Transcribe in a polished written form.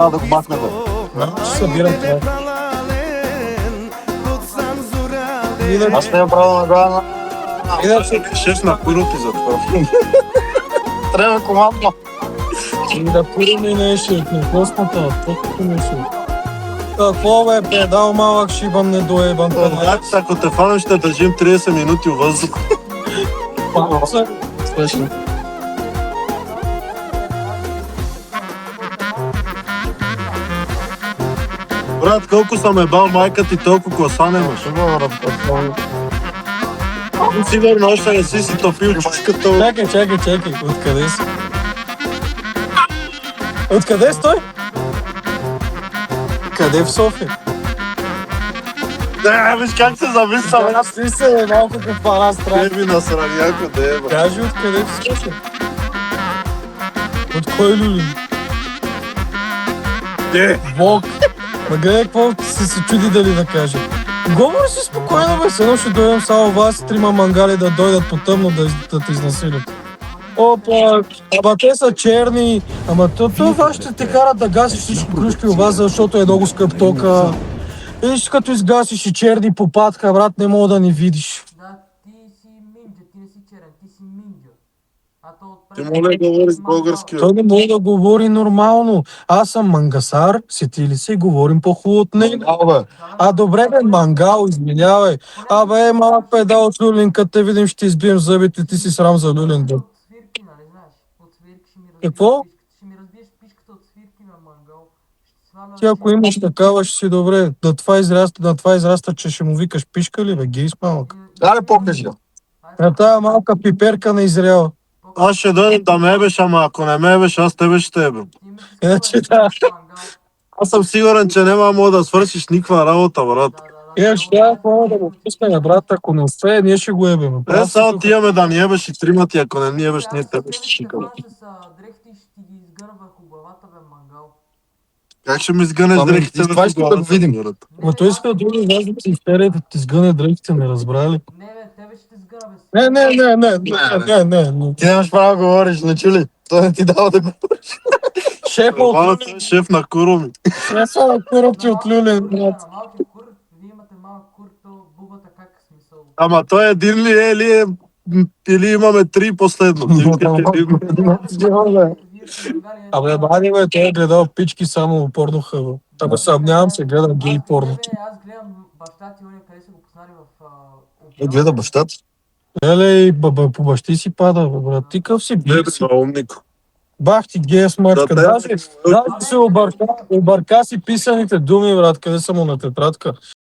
Да го махне, бе. Ще събирам това. Аз не е правил награда. Иначе Шеф на първото за това. Трябва командно. и да пурим и нещо, на космата, толкова нещо. Какво бе, педал малък, шибам недоебан. Значи, ако те фанем, ще държим 30 минути в въздух. Спешно. Брат, колко съм ебал майка ти, толкова класа нямаш. Сигурно още не си топил чушката. Чакай, откъде си? Откъде стой? Къде в София? Да, виж как се зависам. Аз ти се малко капана страх. Еби на сраняко, да еба. Кажи откъде в София? От кой люлин? Бог! Ма гледай какво се чуди дали да каже. Говори си спокойно, бе, се едно ще дойдем само вас, трима мангали да дойдат по тъмно да те изнасилят. Опа, ама те са черни, ама това ще те карат да гасиш всички кружки у вас, защото е много скъп тока. Виж, като изгасиш и черни попадка, брат, не мога да ни видиш. Да, ти си минджа, ти не си черен, ти си минджа. А то Ти моля да говориш български. Той не може да говори нормално. Аз съм мангасар, сети ли се и говорим по-хубаво от него. Бе. А добре бе, мангал, извинявай. Абе, малък педал от люлин, като те видим ще избием зъбите, ти си срам за люлин, бе. От свирки, нали знаеш? От свирки ще ми разбиеш Какво? пишката. Ще ми разбиеш пишката от свирки на мангал. Ще сваля... Ти ако имаш такава, ще си добре. На това израста, че ще му викаш пишка ли, бе, гейс малък. Аре, покажи го. На тая малка пиперка не изрява. Аз ще дойда да ме ебеш, ама ако не ме ебеш, аз тебе ще ебем. Иначе да. Аз съм сигурен, че няма мога да свършиш никаква работа, брат. Иначе трябва да го пускаме, брат, ако не успее, ние ще го ебем. Е, само ти имаме да ни ебеш и тримати, ако не ни ебеш, ние тебе ще шикаме. С дрехти ще ти ги изгърна върху главата, бе, мангал. Как ще ми сгънеш Ами, дрехите? това искам да го видим. брат? Ма той иска да дойде вас да си изтере да ти сгъне дрехите, не разбрали? Не, бе, тебе ще те сгърна, бе. Не. Ти нямаш право да говориш, не чули? Той не ти дава да говориш. Шефа Това от е шеф на Куруми. Шефа от куръпче от люлин, брат. Малкият кур, вие имате малък кур, то бубата как е смисъл? Ама той един ли е или е... Или имаме три последно? Ти викаш един. Вие сте мангали, Абе, бани, бе, той е гледал пички само порно хъва. Абе, съмнявам се, гледам гей порно. Аз гледам баща ти, оня, къде са го познали в... Той гледа бащата. Елей, по бащи си пада, бе, брат. Ти къв си Не, гей бе, си. умник. Бах ти гея смачка. Да, Даже се обърка си писаните думи, брат, къде са му на тетрадка.